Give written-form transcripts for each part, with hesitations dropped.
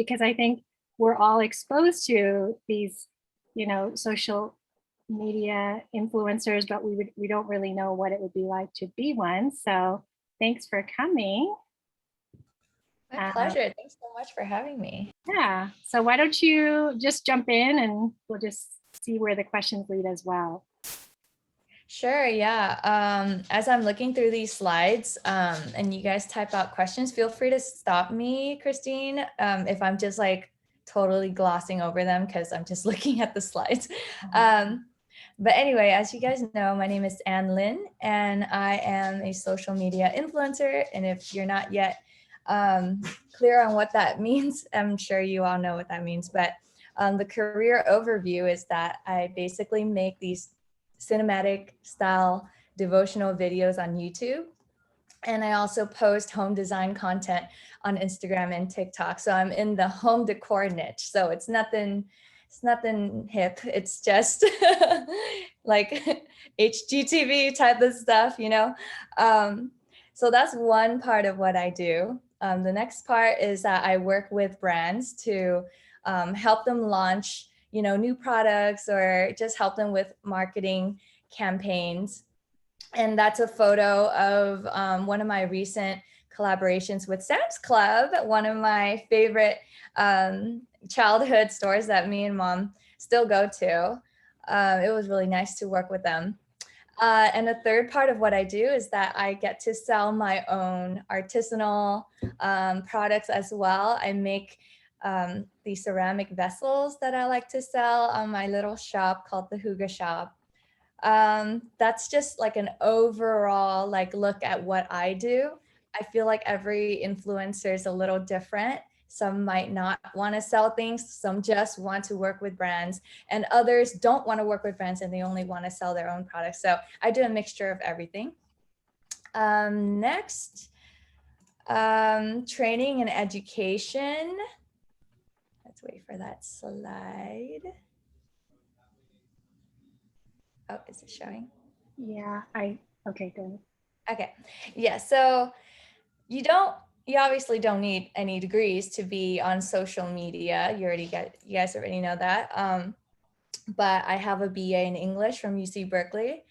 because I think we're all exposed to these, social media influencers, but we don't really know what it would be like to be one. So thanks for coming. My pleasure. Thanks so much for having me. Yeah. So why don't you just jump in and we'll just see where the questions lead as well. Sure, yeah. As I'm looking through these slides and you guys type out questions, feel free to stop me, Christine, if I'm just like totally glossing over them because I'm just looking at the slides. But anyway, as you guys know, my name is Anh Lin and I am a social media influencer. And if you're not yet clear on what that means, I'm sure you all know what that means. But the career overview is that I basically make these cinematic style devotional videos on YouTube. And I also post home design content on Instagram and TikTok. So I'm in the home decor niche. So it's nothing hip. It's just like HGTV type of stuff, So that's one part of what I do. The next part is that I work with brands to help them launch new products or just help them with marketing campaigns. And that's a photo of one of my recent collaborations with Sam's Club, one of my favorite childhood stores that me and Mom still go to. It was really nice to work with them. And the third part of what I do is that I get to sell my own artisanal products as well. I make these ceramic vessels that I like to sell on my little shop called the Hygge Shop. That's just like an overall look at what I do. I feel like every influencer is a little different. Some might not want to sell things, some just want to work with brands, and others don't want to work with brands and they only want to sell their own products. So I do a mixture of everything. Next, training and education. Let's wait for that slide. Oh, is it showing? Yeah, okay, good. Okay, yeah, so you obviously don't need any degrees to be on social media. You guys already know that. But I have a BA in English from UC Berkeley.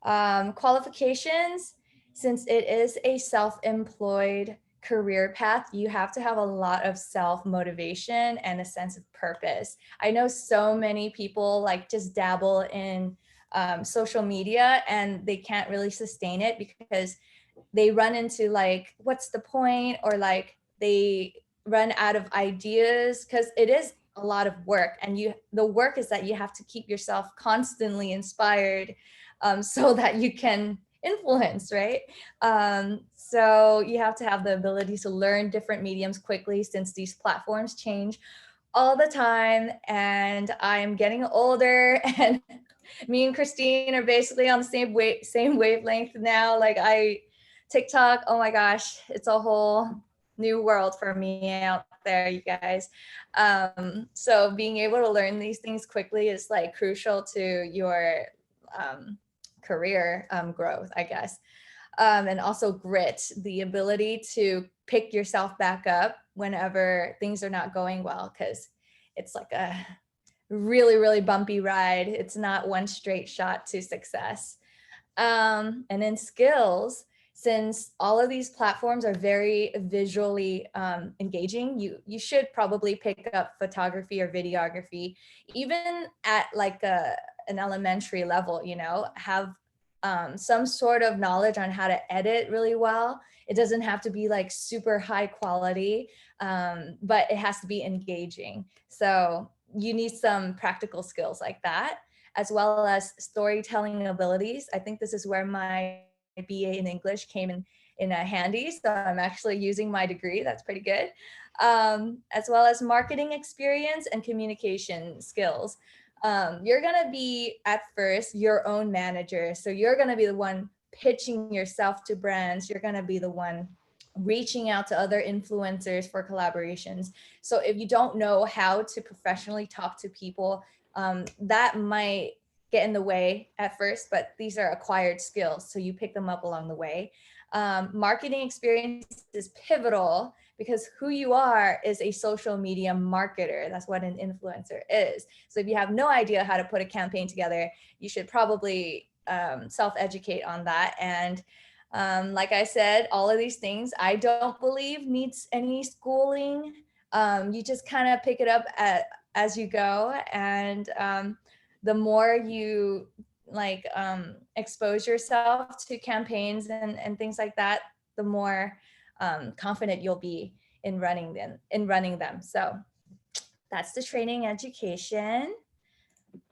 Qualifications, since it is a self-employed career path, you have to have a lot of self-motivation and a sense of purpose. I know so many people just dabble in social media and they can't really sustain it because they run into what's the point, or they run out of ideas because it is a lot of work, and the work is that you have to keep yourself constantly inspired so that you can influence, right? So you have to have the ability to learn different mediums quickly since these platforms change all the time, and I'm getting older and me and Christine are basically on the same wavelength now. TikTok, oh my gosh, it's a whole new world for me out there, you guys. So being able to learn these things quickly is crucial to your career growth, I guess. And also grit, the ability to pick yourself back up whenever things are not going well, because it's like a really, really bumpy ride. It's not one straight shot to success. And then skills, since all of these platforms are very visually engaging, you should probably pick up photography or videography, even at an elementary level, have some sort of knowledge on how to edit really well. It doesn't have to be super high quality, but it has to be engaging. So you need some practical skills like that, as well as storytelling abilities. I think this is where my BA in English came in handy. So I'm actually using my degree. That's pretty good. As well as marketing experience and communication skills. You're going to be at first your own manager. So you're going to be the one pitching yourself to brands. You're going to be the one reaching out to other influencers for collaborations. So if you don't know how to professionally talk to people, that might get in the way at first, but these are acquired skills, so you pick them up along the way. Marketing experience is pivotal because who you are is a social media marketer. That's what an influencer is. So if you have no idea how to put a campaign together, you should probably self-educate on that. And like I said, all of these things I don't believe needs any schooling. You just kind of pick it up as you go. And the more you like expose yourself to campaigns and things like that, the more confident you'll be in running them. So that's the training education.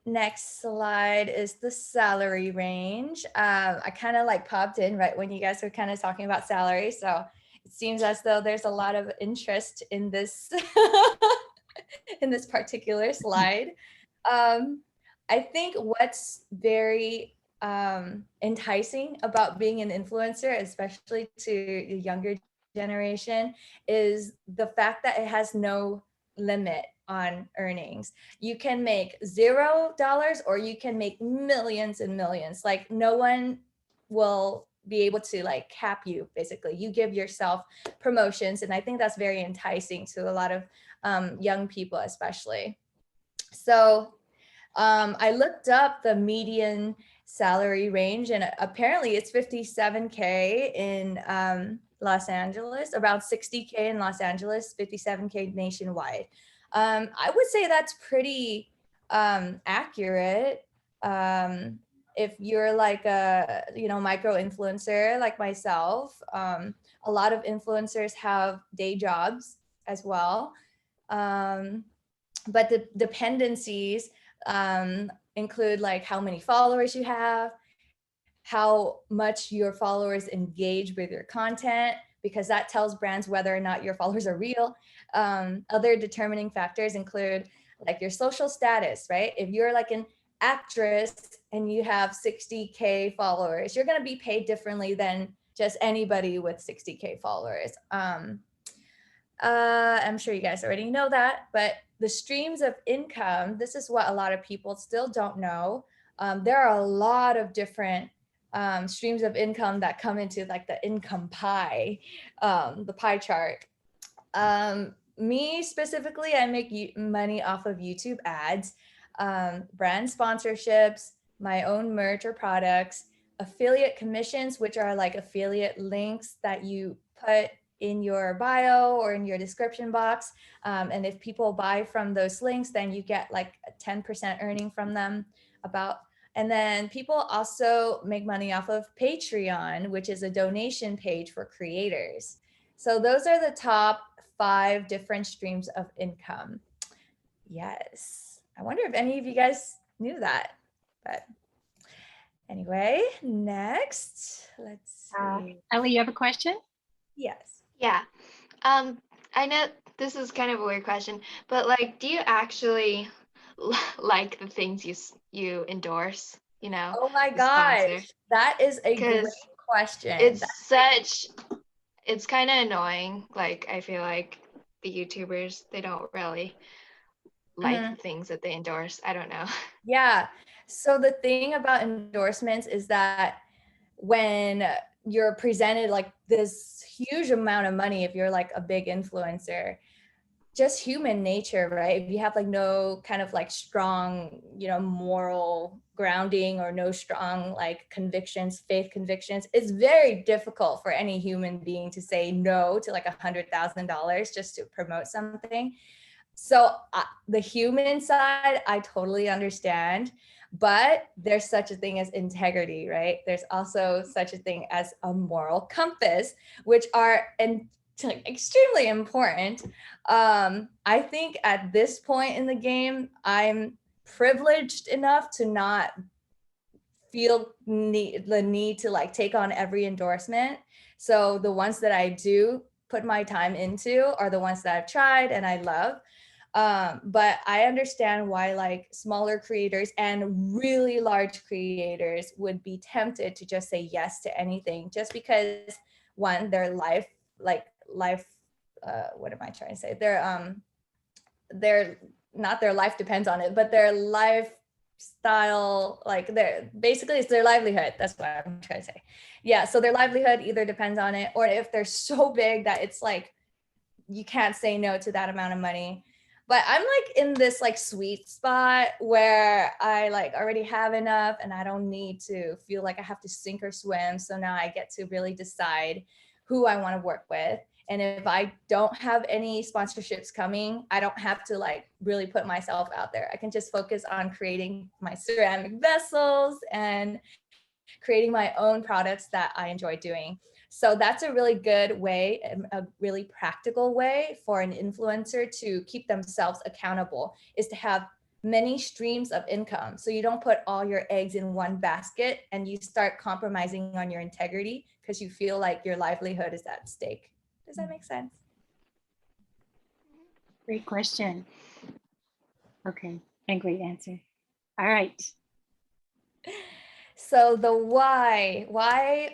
Next slide is the salary range. I kind of like popped in right when you guys were kind of talking about salary. So it seems as though there's a lot of interest in this in this particular slide. I think what's very enticing about being an influencer, especially to the younger generation, is the fact that it has no limit on earnings. You can make $0 or you can make millions and millions. Like no one will be able to like cap you. Basically, you give yourself promotions, and I think that's very enticing to a lot of young people, especially. So I looked up the median salary range, and apparently it's 57K in Los Angeles, around 60K in Los Angeles, 57K nationwide. I would say that's pretty accurate. If you're like a micro influencer like myself, a lot of influencers have day jobs as well. But the dependencies include like how many followers you have, how much your followers engage with your content, because that tells brands whether or not your followers are real. Other determining factors include like your social status, right? If you're like an actress and you have 60K followers, you're going to be paid differently than just anybody with 60K followers. I'm sure you guys already know that, but the streams of income, this is what a lot of people still don't know. There are a lot of different streams of income that come into like the income pie, the pie chart. Me specifically, I make money off of YouTube ads, brand sponsorships, my own merch or products, affiliate commissions, which are like affiliate links that you put in your bio or in your description box. And if people buy from those links, then you get like a 10% earning from them and then people also make money off of Patreon, which is a donation page for creators. So those are the top 5 different streams of income. Yes. I wonder if any of you guys knew that, but anyway, next, let's see. Ellie, you have a question? Yes. Yeah. I know this is kind of a weird question, but like, do you actually like the things you endorse, Oh my the gosh, sponsor? that is a great 'Cause question. It's kind of annoying. Like, I feel like the YouTubers, they don't really like the things that they endorse. I don't know. Yeah. So the thing about endorsements is that when you're presented like this huge amount of money, if you're like a big influencer, just human nature, right? If you have like no kind of like strong, moral grounding or no strong like faith convictions, it's very difficult for any human being to say no to like $100,000 just to promote something. So the human side, I totally understand, but there's such a thing as integrity, right? There's also such a thing as a moral compass, which are extremely important. I think at this point in the game, I'm privileged enough to not feel the need to like take on every endorsement. So the ones that I do put my time into are the ones that I've tried and I love. But I understand why like smaller creators and really large creators would be tempted to just say yes to anything, just because one, their life, what am I trying to say? Their not their life depends on it, but their lifestyle, like basically it's their livelihood. That's what I'm trying to say. Yeah, so their livelihood either depends on it, or if they're so big that it's like you can't say no to that amount of money. But I'm like in this like sweet spot where I like already have enough and I don't need to feel like I have to sink or swim. So now I get to really decide who I want to work with. And if I don't have any sponsorships coming, I don't have to like really put myself out there. I can just focus on creating my ceramic vessels and creating my own products that I enjoy doing. So that's a really good way, a really practical way for an influencer to keep themselves accountable, is to have many streams of income. So you don't put all your eggs in one basket and you start compromising on your integrity because you feel like your livelihood is at stake. Does that make sense? Great question. Okay, and great answer. All right. So the why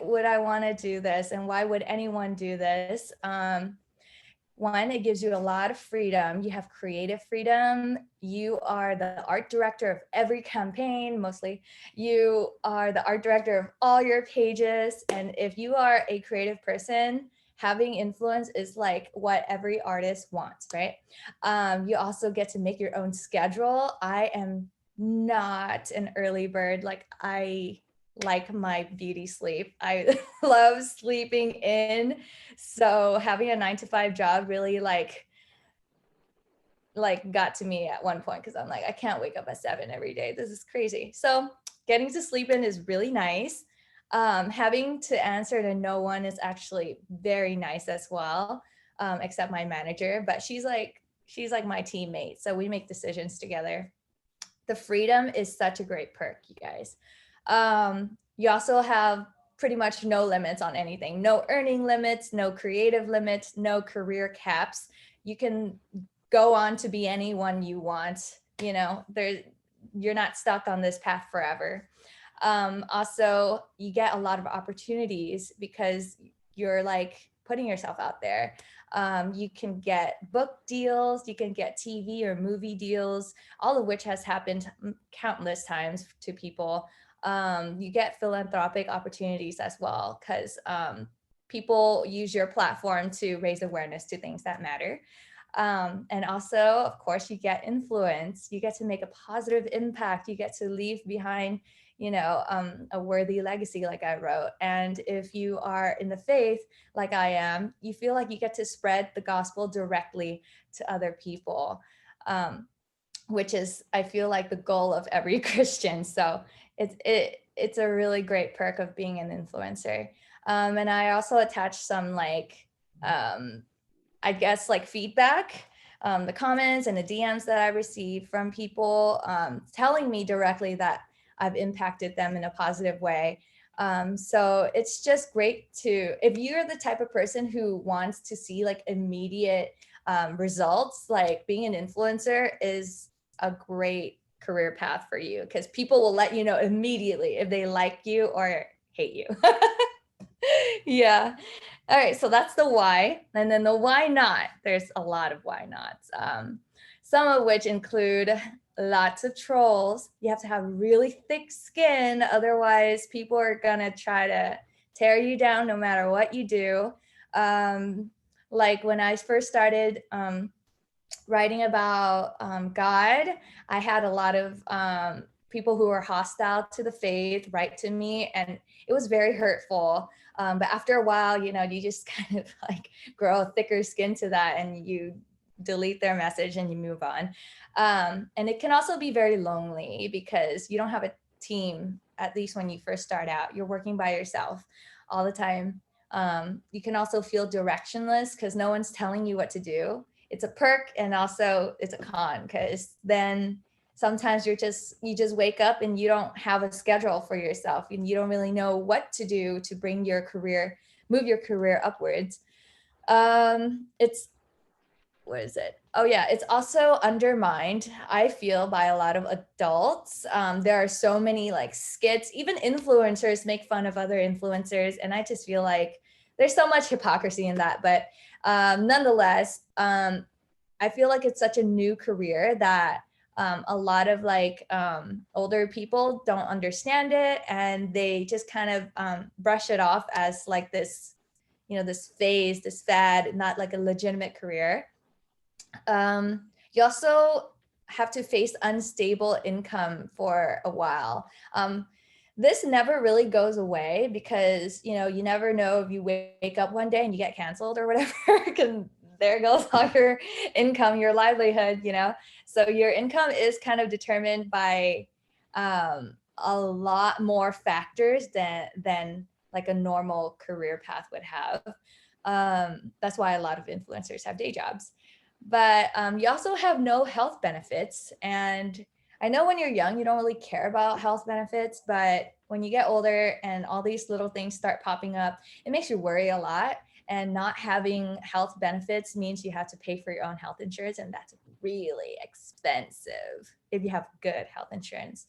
would I want to do this, and why would anyone do this? One, it gives you a lot of freedom. You have creative freedom. You are the art director of every campaign, mostly. You are the art director of all your pages. And if you are a creative person, having influence is like what every artist wants, right? You also get to make your own schedule. I am not an early bird. Like, I like my beauty sleep. I love sleeping in. So having a 9-to-5 job really like got to me at one point, because I'm like, I can't wake up at 7 every day. This is crazy. So getting to sleep in is really nice. Having to answer to no one is actually very nice as well, except my manager. But she's like my teammate. So we make decisions together. The freedom is such a great perk, you guys. You also have pretty much no limits on anything. No earning limits, no creative limits, no career caps. You can go on to be anyone you want. You know, you're not stuck on this path forever. Also, you get a lot of opportunities because you're like putting yourself out there. You can get book deals, you can get TV or movie deals, all of which has happened countless times to people. You get philanthropic opportunities as well, because people use your platform to raise awareness to things that matter. And also, of course, you get influence. You get to make a positive impact. You get to leave behind, a worthy legacy, like I wrote. And if you are in the faith, like I am, you feel like you get to spread the gospel directly to other people, which is, I feel like, the goal of every Christian. So it's a really great perk of being an influencer. And I also attached some I guess feedback, the comments and the DMs that I received from people telling me directly that I've impacted them in a positive way. So it's just great if you're the type of person who wants to see immediate results, being an influencer is a great career path for you, because people will let you know immediately if they like you or hate you. Yeah. All right. So that's the why. And then the why not. There's a lot of why nots. Some of which include lots of trolls. You have to have really thick skin. Otherwise, people are going to try to tear you down no matter what you do. Like when I first started writing about God, I had a lot of people who were hostile to the faith write to me, and it was very hurtful. But after a while, you just kind of grow a thicker skin to that, and you delete their message and you move on. And it can also be very lonely because you don't have a team, at least when you first start out. You're working by yourself all the time. You can also feel directionless because no one's telling you what to do. It's a perk, and also it's a con, because then sometimes you just wake up and you don't have a schedule for yourself, and you don't really know what to do to move your career upwards. It's also undermined, I feel, by a lot of adults. There are so many skits, even influencers make fun of other influencers, and I just feel like there's so much hypocrisy in that. But nonetheless, I feel like it's such a new career that a lot of older people don't understand it, and they just kind of brush it off as this this phase, this fad, not like a legitimate career. You also have to face unstable income for a while. This never really goes away because, you never know if you wake up one day and you get canceled or whatever, because there goes all your income, your livelihood, So your income is kind of determined by a lot more factors than like a normal career path would have. That's why a lot of influencers have day jobs. But you also have no health benefits. And I know when you're young, you don't really care about health benefits, but when you get older and all these little things start popping up, it makes you worry a lot. And not having health benefits means you have to pay for your own health insurance, and that's really expensive if you have good health insurance.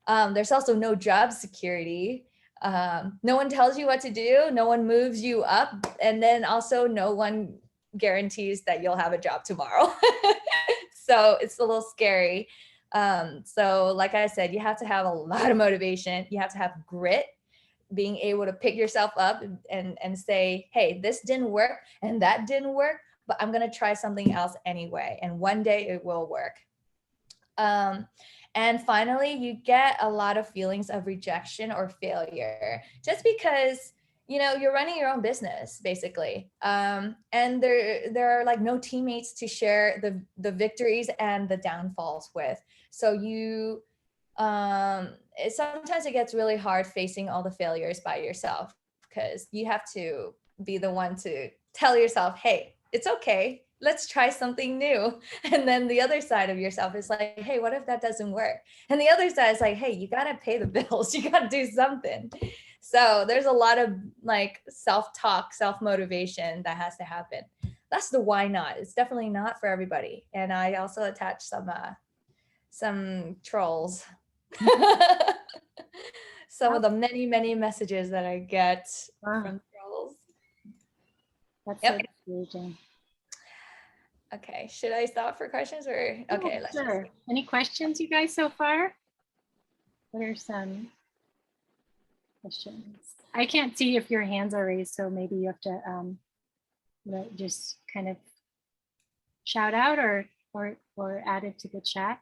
There's also no job security. No one tells you what to do. No one moves you up. And then also no one guarantees that you'll have a job tomorrow. So it's a little scary. So like I said, you have to have a lot of motivation. You have to have grit, being able to pick yourself up and say, hey, this didn't work and that didn't work, but I'm going to try something else anyway. And one day it will work. And finally, you get a lot of feelings of rejection or failure just because, you're running your own business basically. And there are like no teammates to share the victories and the downfalls with. So sometimes it gets really hard facing all the failures by yourself because you have to be the one to tell yourself, hey, it's okay. Let's try something new. And then the other side of yourself is like, hey, what if that doesn't work? And the other side is like, hey, you got to pay the bills. You got to do something. So there's a lot of like self-talk, self-motivation that has to happen. That's the why not. It's definitely not for everybody. And I also attach some trolls. Some of the many, many messages that I get from trolls. That's so discouraging. Okay, should I stop for questions or okay? Let's sure. Any questions, you guys, so far? What are some questions? I can't see if your hands are raised, so maybe you have to just kind of shout out or add it to the chat.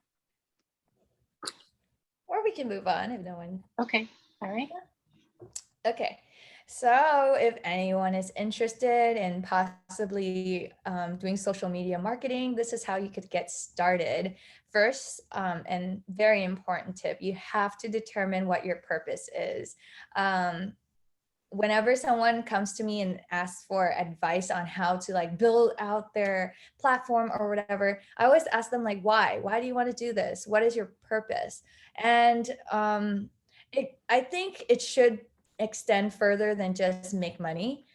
Or we can move on if no one. Okay, all right. Okay, so if anyone is interested in possibly doing social media marketing, this is how you could get started. First, and very important tip, you have to determine what your purpose is. Whenever someone comes to me and asks for advice on how to like build out their platform or whatever, I always ask them like, why do you want to do this? What is your purpose? And I think it should extend further than just make money.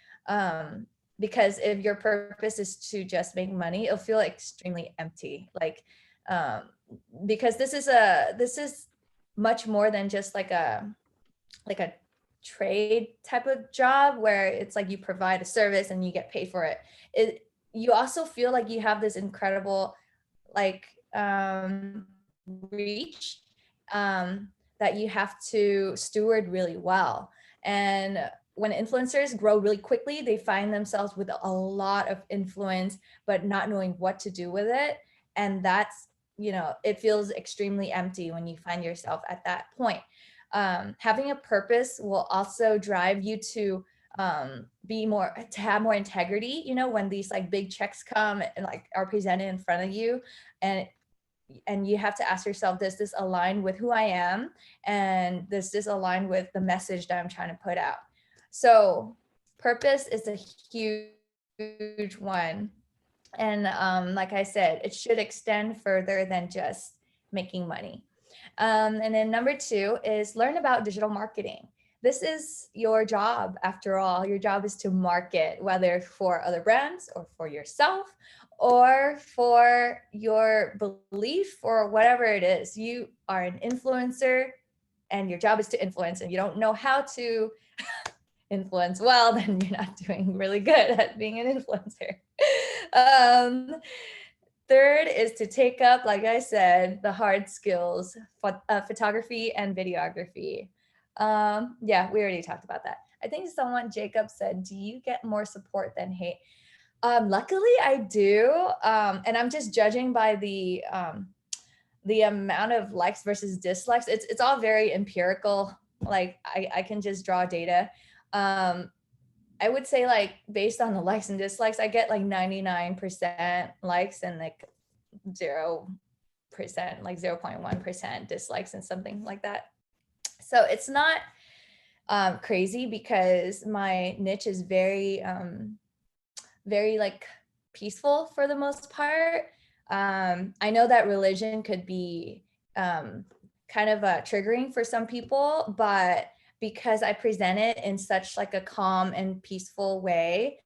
Because if your purpose is to just make money, it'll feel extremely empty. Like, because this is much more than just like a trade type of job where it's like you provide a service and you get paid for it. You also feel like you have this incredible like reach that you have to steward really well. And when influencers grow really quickly, they find themselves with a lot of influence, but not knowing what to do with it. And that's, it feels extremely empty when you find yourself at that point. Having a purpose will also drive you to have more integrity, when these like big checks come and like are presented in front of you, and you have to ask yourself, does this align with who I am? And does this align with the message that I'm trying to put out? So purpose is a huge one. And like I said, it should extend further than just making money. And then number 2 is learn about digital marketing. This is your job. After all, your job is to market, whether for other brands or for yourself or for your belief or whatever it is. You are an influencer and your job is to influence, and you don't know how to influence well, then you're not doing really good at being an influencer. Third is to take up, like I said, the hard skills, photography and videography. Yeah, we already talked about that. I think Jacob said, do you get more support than hate? Luckily I do. And I'm just judging by the amount of likes versus dislikes. It's all very empirical. Like I can just draw data. I would say like based on the likes and dislikes, I get like 99% likes and like 0%, like 0.1% dislikes and something like that. So it's not crazy because my niche is very, very like peaceful for the most part. I know that religion could be kind of triggering for some people, but because I present it in such like a calm and peaceful way,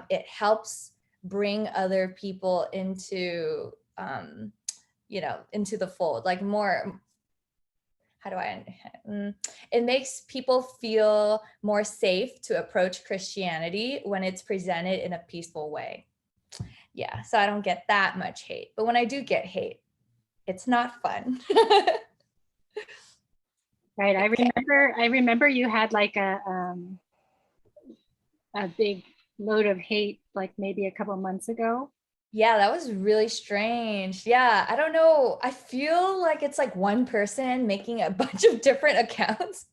it helps bring other people into, into the fold, like more, it makes people feel more safe to approach Christianity when it's presented in a peaceful way. Yeah, so I don't get that much hate, but when I do get hate, it's not fun. Right. I remember you had like a big load of hate, like maybe a couple months ago. Yeah, that was really strange. Yeah, I don't know. I feel like it's like one person making a bunch of different accounts.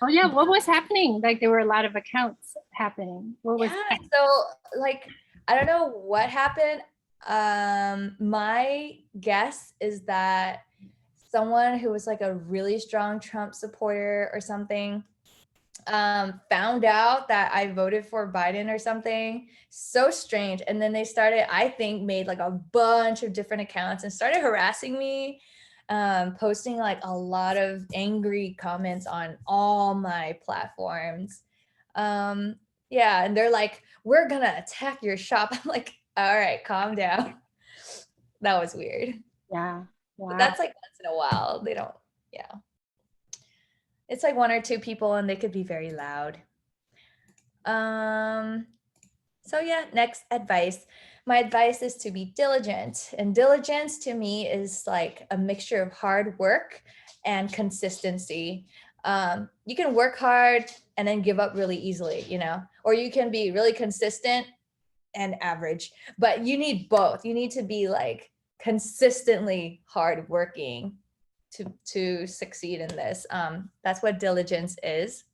Oh yeah, what was happening? Like there were a lot of accounts happening. What was Yeah, so like I don't know what happened. My guess is that someone who was like a really strong Trump supporter or something found out that I voted for Biden or something. So strange. And then they started, I think, made like a bunch of different accounts and started harassing me, posting like a lot of angry comments on all my platforms. Yeah, and they're like, we're gonna attack your shop. I'm like, all right, calm down. That was weird. Yeah. But Wow. that's like once in a while. They don't, yeah. It's like one or two people and they could be very loud. So yeah, next advice. My advice is to be diligent. And diligence to me is like a mixture of hard work and consistency. You can work hard and then give up really easily, or you can be really consistent and average, but you need both. You need to be like consistently hardworking to succeed in this. That's what diligence is.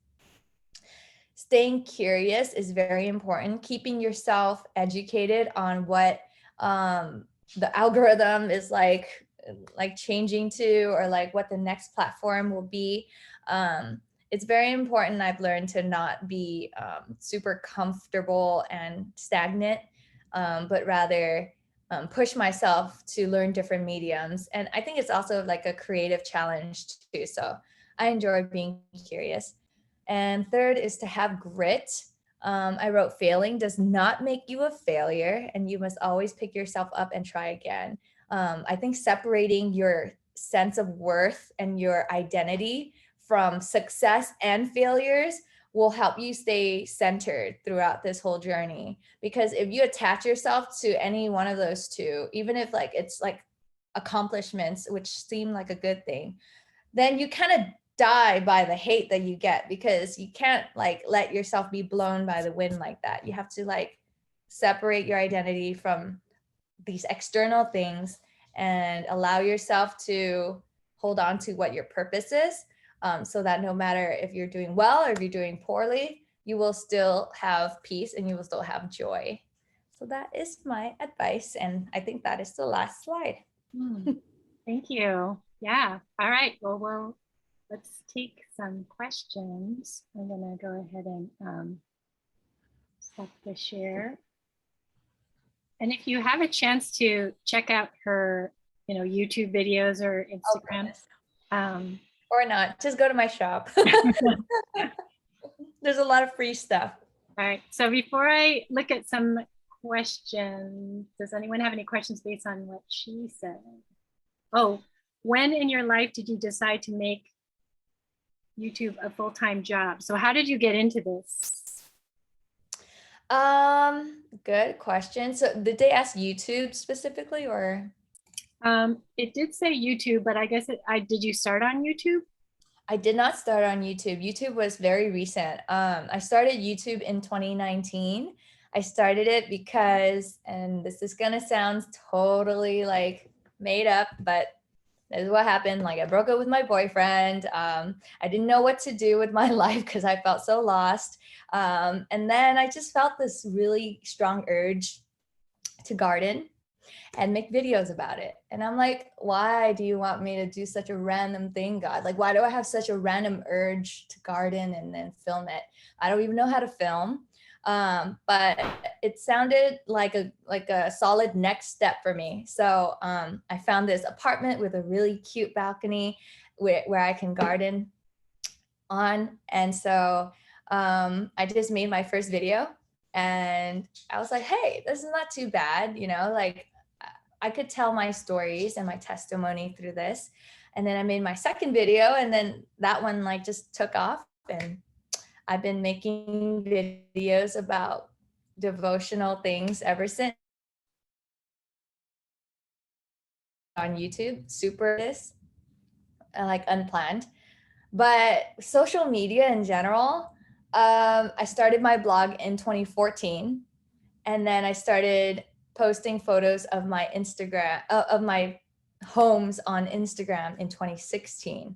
Staying curious is very important. Keeping yourself educated on what the algorithm is like changing to, or like what the next platform will be. It's very important, I've learned, to not be super comfortable and stagnant, but rather push myself to learn different mediums. And I think it's also like a creative challenge too. So I enjoy being curious. And third is to have grit. I wrote, failing does not make you a failure, and you must always pick yourself up and try again. I think separating your sense of worth and your identity from success and failures will help you stay centered throughout this whole journey. Because if you attach yourself to any one of those two, even if like it's like accomplishments, which seem like a good thing, then you kind of die by the hate that you get, because you can't like let yourself be blown by the wind like that. You have to like separate your identity from these external things and allow yourself to hold on to what your purpose is, so that no matter if you're doing well or if you're doing poorly, you will still have peace and you will still have joy. So that is my advice. And I think that is the last slide. Thank you. Yeah. All right. Well, let's take some questions. I'm going to go ahead and stop the share. And if you have a chance to check out her, YouTube videos or Instagram. Or not, just go to my shop. There's a lot of free stuff. All right. So before I look at some questions, does anyone have any questions based on what she said? Oh, when in your life did you decide to make YouTube a full-time job? So how did you get into this? Good question. So did they ask YouTube specifically, or? It did say YouTube, but I guess did you start on YouTube? I did not start on YouTube. YouTube was very recent. I started YouTube in 2019. I started it because, and this is gonna sound totally like made up, but this is what happened. Like I broke up with my boyfriend. I didn't know what to do with my life because I felt so lost. And then I just felt this really strong urge to garden and make videos about it. And I'm like, why do you want me to do such a random thing, God? Like, why do I have such a random urge to garden and then film it? I don't even know how to film. But it sounded like a solid next step for me. So I found this apartment with a really cute balcony where I can garden on. And so I just made my first video and I was like, hey, this is not too bad, you know, like I could tell my stories and my testimony through this. And then I made my second video and then that one like just took off, and I've been making videos about devotional things ever since on YouTube, super this like unplanned. But social media in general, I started my blog in 2014, and then I started posting photos of my Instagram of my homes on Instagram in 2016.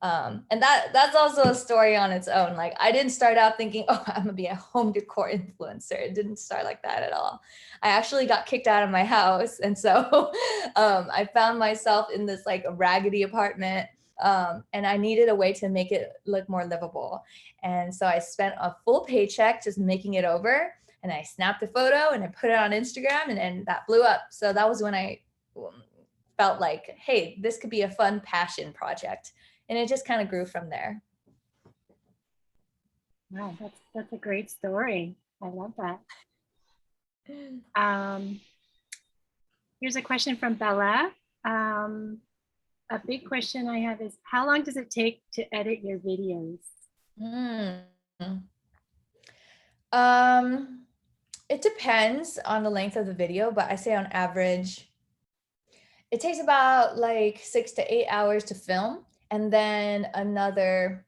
And that's also a story on its own. Like I didn't start out thinking, oh, I'm gonna be a home decor influencer. It didn't start like that at all. I actually got kicked out of my house, and so I found myself in this like raggedy apartment, and I needed a way to make it look more livable. And so I spent a full paycheck just making it over, and I snapped a photo and I put it on Instagram, and then that blew up. So that was when I felt like, hey, this could be a fun passion project. And it just kind of grew from there. Wow, that's a great story. I love that. Here's a question from Bella. A big question I have is, how long does it take to edit your videos? It depends on the length of the video, but I say on average, it takes about like 6 to 8 hours to film, and then another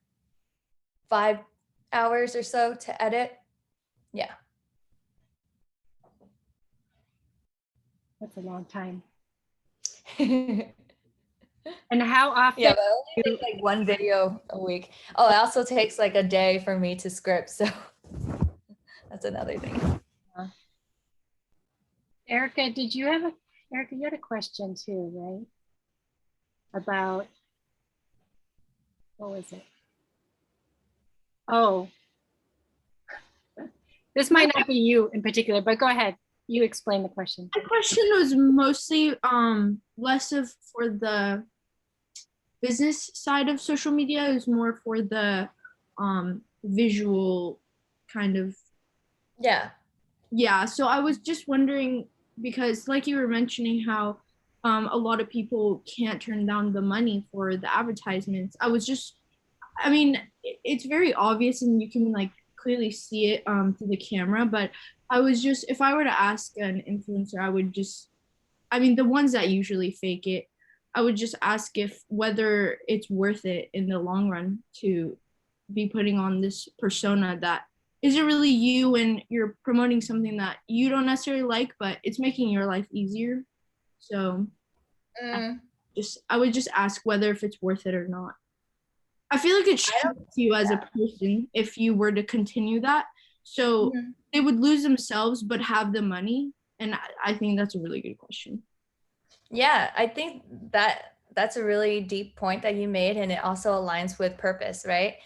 5 hours or so to edit. Yeah. That's a long time. Yeah, And how often? but I only make like one video a week. Oh, it also takes like a day for me to script, so that's another thing. Erica, you had a question too, right? About, what was it? Oh, this might not be you in particular, but go ahead. You explain the question. My question was mostly less of for the business side of social media. It was more for the visual kind of. Yeah, so I was just wondering, because like you were mentioning how a lot of people can't turn down the money for the advertisements. I mean, it's very obvious and you can like clearly see it through the camera, but I was just, if I were to ask an influencer, I mean, the ones that usually fake it, I would just ask if whether it's worth it in the long run to be putting on this persona that isn't really you, and you're promoting something that you don't necessarily like, but it's making your life easier. So I would just ask whether if it's worth it or not. I feel like it shows you as a person if you were to continue that. So they would lose themselves but have the money. And I think that's a really good question. Yeah, I think that's a really deep point that you made, and it also aligns with purpose, right?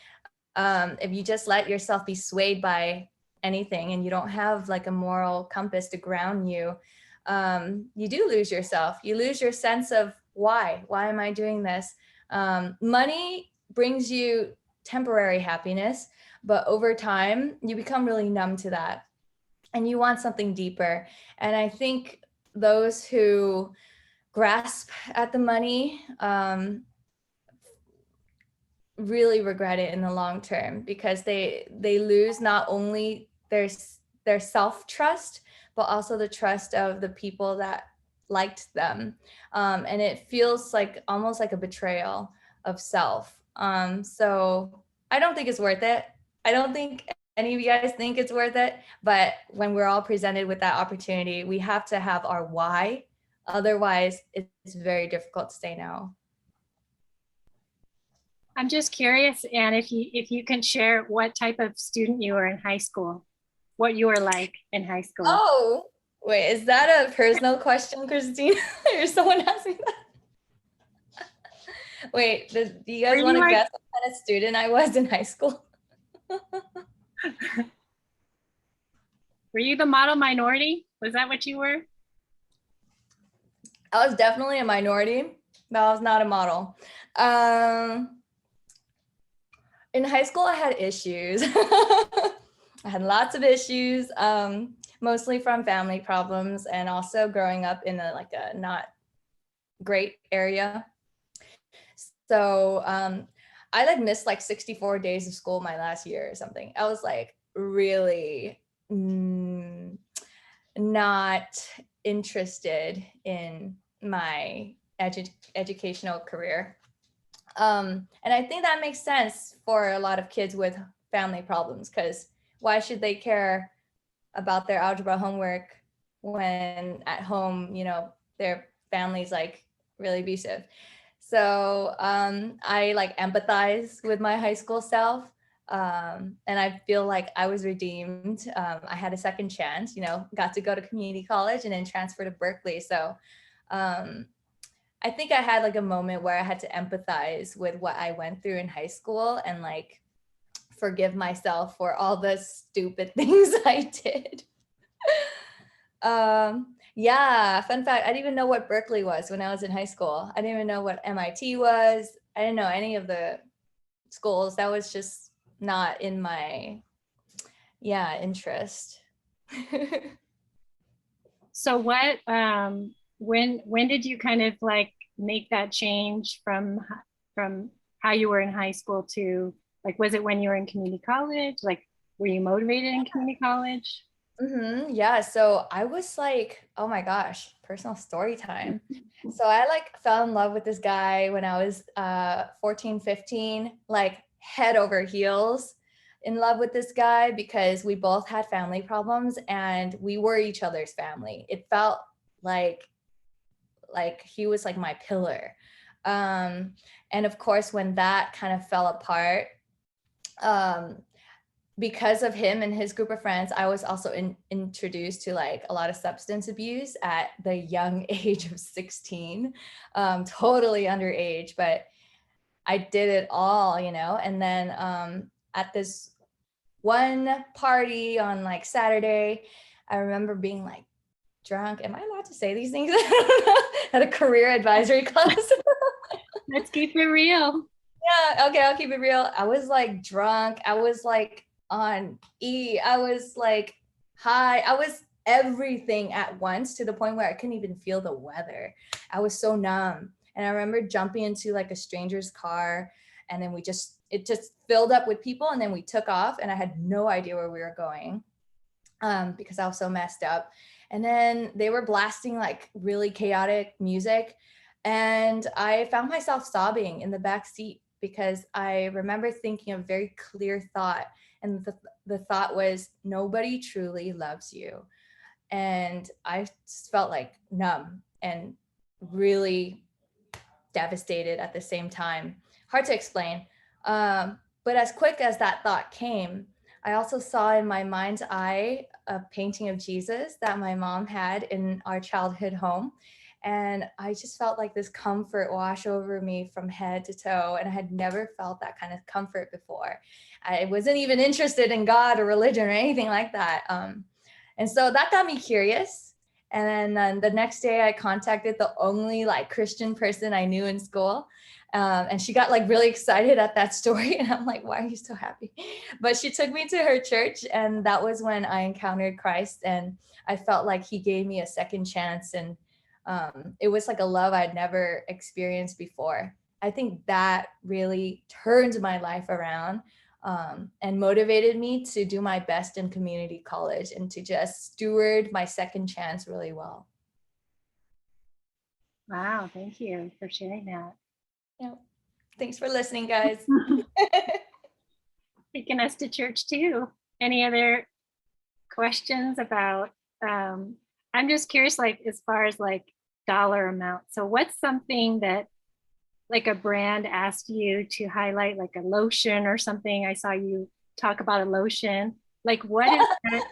If you just let yourself be swayed by anything and you don't have like a moral compass to ground you, you do lose yourself. You lose your sense of why am I doing this? Money brings you temporary happiness, but over time you become really numb to that and you want something deeper. And I think those who grasp at the money really regret it in the long term, because they lose not only their self-trust, but also the trust of the people that liked them. And it feels like almost like a betrayal of self. So I don't think it's worth it. I don't think any of you guys think it's worth it, but when we're all presented with that opportunity, we have to have our why. Otherwise, it's very difficult to say no. I'm just curious, Anne, if you can share what type of student you were in high school, what you were like in high school. Oh, wait, is that a personal question, Christine? Or someone asking that? Wait, do you guys want to guess what kind of student I was in high school? Were you the model minority? Was that what you were? I was definitely a minority, but I was not a model. In high school, I had issues. I had lots of issues, mostly from family problems and also growing up in a not great area. So I missed 64 days of school my last year or something. I was really not interested in my educational career. And I think that makes sense for a lot of kids with family problems, because why should they care about their algebra homework when at home, their family's really abusive. So I empathize with my high school self. And I feel like I was redeemed. I had a second chance, got to go to community college and then transfer to Berkeley. So I think I had a moment where I had to empathize with what I went through in high school and forgive myself for all the stupid things I did. Yeah, fun fact, I didn't even know what Berkeley was when I was in high school. I didn't even know what MIT was. I didn't know any of the schools. That was just not in my, interest. So what, when did you kind of make that change from how you were in high school to was it when you were in community college? Were you motivated in community college? Mm-hmm. Yeah. So I was oh my gosh, personal story time. So I fell in love with this guy when I was 14, 15, head over heels in love with this guy because we both had family problems and we were each other's family. It felt like he was my pillar. And of course, when that kind of fell apart, because of him and his group of friends, I was also introduced to a lot of substance abuse at the young age of 16, totally underage, but I did it all, and then at this one party on Saturday, I remember being drunk. Am I allowed to say these things? At a career advisory class. Let's keep it real. Yeah, okay, I'll keep it real. I was drunk. I was on E. I was high. I was everything at once to the point where I couldn't even feel the weather. I was so numb. And I remember jumping into a stranger's car, and then it just filled up with people, and then we took off, and I had no idea where we were going because I was so messed up. And then they were blasting really chaotic music, and I found myself sobbing in the back seat because I remember thinking a very clear thought. And the thought was, nobody truly loves you. And I just felt numb and really devastated at the same time. Hard to explain. But as quick as that thought came, I also saw in my mind's eye a painting of Jesus that my mom had in our childhood home. And I just felt this comfort wash over me from head to toe. And I had never felt that kind of comfort before. I wasn't even interested in God or religion or anything like that. And so that got me curious. And then the next day I contacted the only Christian person I knew in school. And she got really excited at that story. And I'm why are you so happy? But she took me to her church. And that was when I encountered Christ. And I felt he gave me a second chance. And it was a love I'd never experienced before. I think that really turned my life around and motivated me to do my best in community college and to just steward my second chance really well. Wow, thank you for sharing that. Yep. Thanks for listening, guys. Taking us to church too. Any other questions about, I'm just curious, like, as far as like dollar amount. So what's something that like a brand asked you to highlight, like a lotion or something? I saw you talk about a lotion. Like what is that?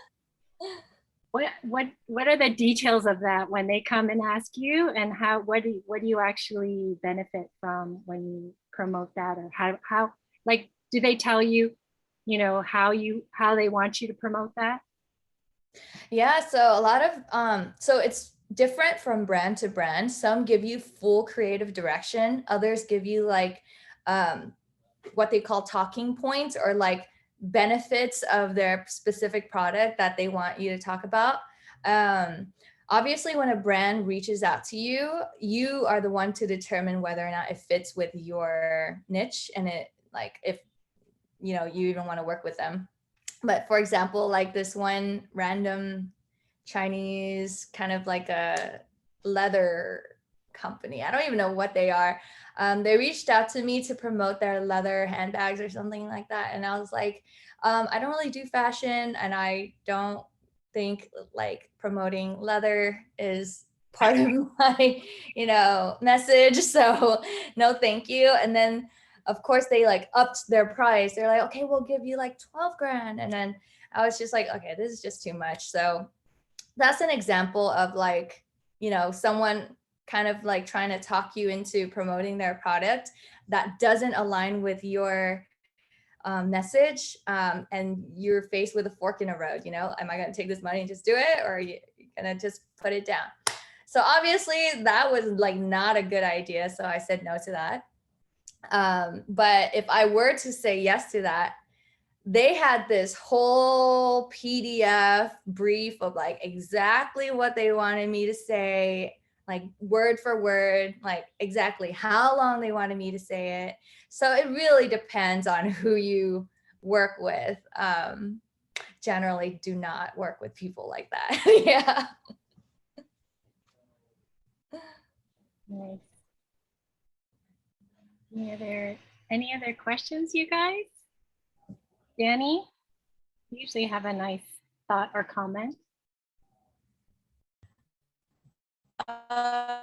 What are the details of that when they come and ask you, and how what do you actually benefit from when you promote that, or how like do they tell you, you know, how they want you to promote that? Yeah, so a lot of so it's different from brand to brand. Some give you full creative direction, others give you like what they call talking points, or like benefits of their specific product that they want you to talk about. Obviously, when a brand reaches out to you, you are the one to determine whether or not it fits with your niche, and it like if you know you even want to work with them. But for example, like this one random Chinese kind of like a leather company, I don't even know what they are. They reached out to me to promote their leather handbags or something like that. And I was like, I don't really do fashion, and I don't think like promoting leather is part of my, you know, message. So no, thank you. And then of course they like upped their price. They're like, okay, we'll give you like 12 grand. And then I was just like, okay, this is just too much. So that's an example of like, you know, someone kind of like trying to talk you into promoting their product that doesn't align with your message, and you're faced with a fork in the road. You know, am I going to take this money and just do it, or are you going to just put it down? So obviously that was like not a good idea. So I said no to that. But if I were to say yes to that, they had this whole PDF brief of like exactly what they wanted me to say, like word for word, like exactly how long they wanted me to say it. So it really depends on who you work with. Generally do not work with people like that. Yeah. Nice. Any other questions, you guys? Danny, you usually have a nice thought or comment. I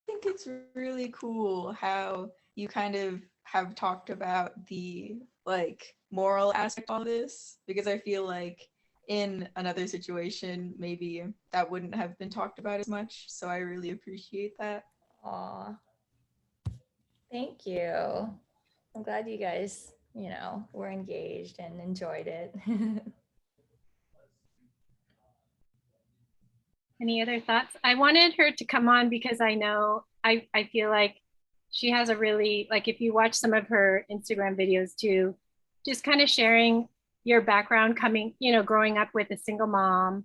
think it's really cool how you kind of have talked about the like moral aspect of this, because I feel like in another situation maybe that wouldn't have been talked about as much. So I really appreciate that. Aw, thank you. I'm glad you guys, you know, were engaged and enjoyed it. Any other thoughts? I wanted her to come on because I feel like she has a really, like if you watch some of her Instagram videos too, just kind of sharing your background coming, you know, growing up with a single mom,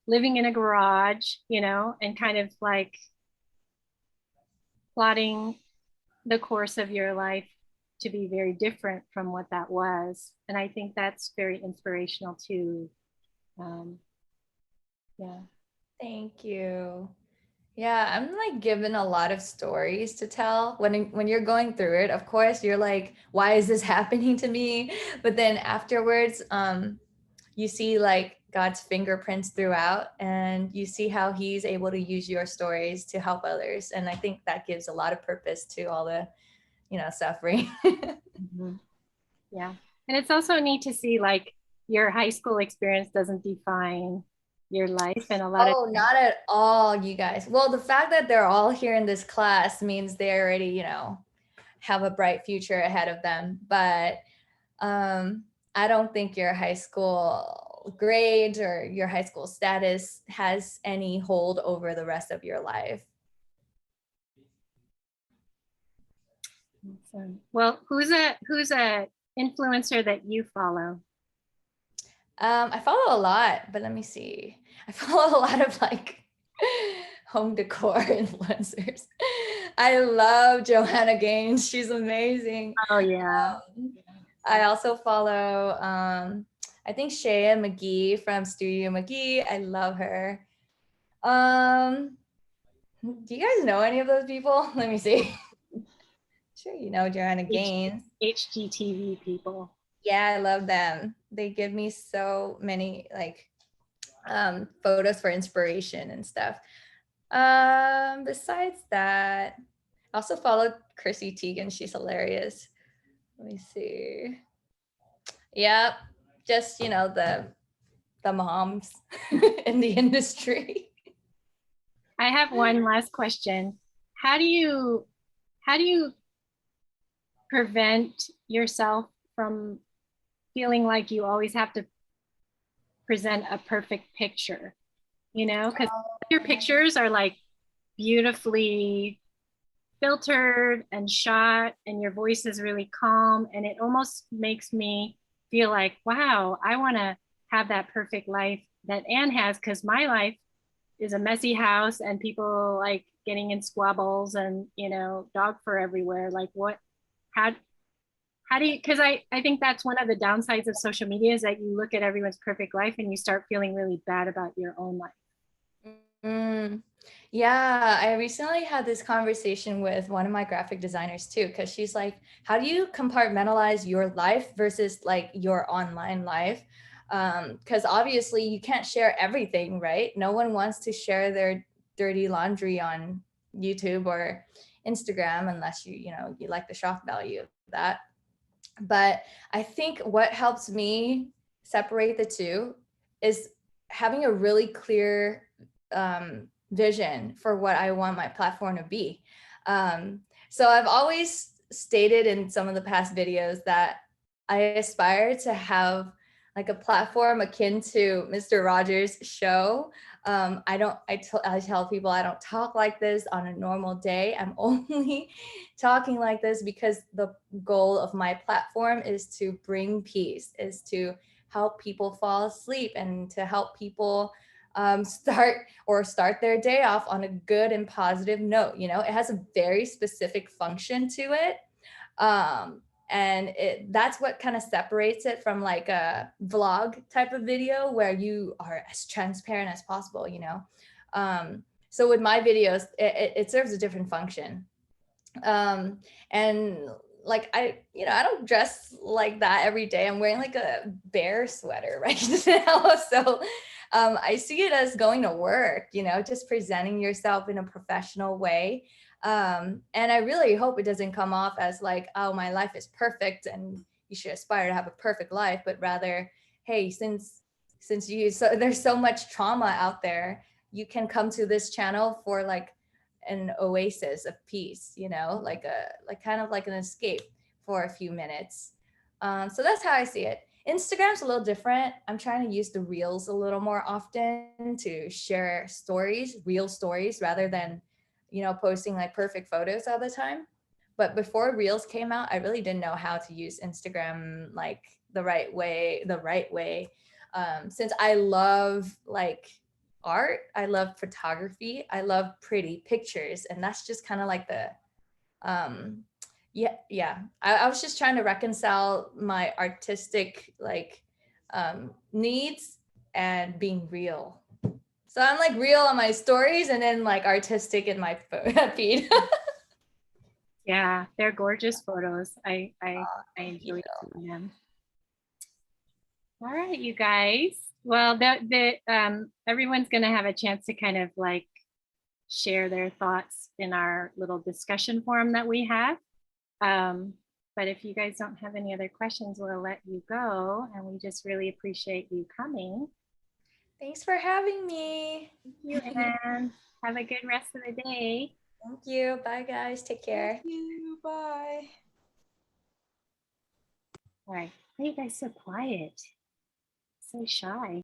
living in a garage, you know, and kind of like plotting the course of your life to be very different from what that was. And I think that's very inspirational too. Yeah. Thank you. Yeah, I'm like given a lot of stories to tell. When you're going through it, of course, you're like, why is this happening to me? But then afterwards, you see like God's fingerprints throughout, and you see how he's able to use your stories to help others. And I think that gives a lot of purpose to all the, you know, suffering. Mm-hmm. Yeah. And it's also neat to see like your high school experience doesn't define your life, and a lot Oh, not at all, you guys. Well, the fact that they're all here in this class means they already, you know, have a bright future ahead of them. But I don't think your high school grades or your high school status has any hold over the rest of your life. Awesome. Well, who's a influencer that you follow? I follow a lot, but let me see. I follow a lot of like home decor influencers. I love Joanna Gaines. She's amazing. Oh yeah. I also follow, I think Shea McGee from Studio McGee. I love her. Do you guys know any of those people? Let me see. Sure, you know Joanna Gaines. HGTV people. Yeah, I love them. They give me so many like photos for inspiration and stuff. Besides that, I also followed Chrissy Teigen. She's hilarious. Let me see. Yep, just the moms in the industry. I have one last question. How do you prevent yourself from feeling like you always have to present a perfect picture? You know, because your pictures are like beautifully filtered and shot, and your voice is really calm, and it almost makes me feel like, wow, I want to have that perfect life that Anne has, because my life is a messy house and people like getting in squabbles and dog fur everywhere. Like how do you, because I think that's one of the downsides of social media, is that you look at everyone's perfect life and you start feeling really bad about your own life. Yeah, I recently had this conversation with one of my graphic designers too, because she's like, how do you compartmentalize your life versus like your online life? Because obviously you can't share everything, right? No one wants to share their dirty laundry on YouTube or Instagram unless you like the shock value of that. But I think what helps me separate the two is having a really clear vision for what I want my platform to be. So I've always stated in some of the past videos that I aspire to have like a platform akin to Mr. Rogers' show. I tell people I don't talk like this on a normal day. I'm only talking like this because the goal of my platform is to bring peace, is to help people fall asleep and to help people start their day off on a good and positive note. It has a very specific function to it. And that's what kind of separates it from like a vlog type of video where you are as transparent as possible. So with my videos, it serves a different function. And like I don't dress like that every day. I'm wearing like a bear sweater right now. So I see it as going to work, just presenting yourself in a professional way. And I really hope it doesn't come off as like, oh, my life is perfect and you should aspire to have a perfect life, but rather, hey, since there's so much trauma out there, you can come to this channel for like an oasis of peace, like kind of like an escape for a few minutes. So that's how I see it. Instagram's a little different. I'm trying to use the reels a little more often to share stories, real stories, rather than, posting like perfect photos all the time. But before reels came out, I really didn't know how to use Instagram like the right way. Since I love like art, I love photography, I love pretty pictures, and that's just kind of like the I was just trying to reconcile my artistic like needs and being real. So I'm like real on my stories and then like artistic in my feed. Yeah, they're gorgeous photos. I Thank enjoy you. seeing them. All right, you guys. Well, everyone's going to have a chance to kind of like share their thoughts in our little discussion forum that we have. But if you guys don't have any other questions, we'll let you go. And we just really appreciate you coming. Thanks for having me. Thank you, Anne. Have a good rest of the day. Thank you. Bye, guys. Take care. Thank you. Bye. All right. Why are you guys so quiet? So shy.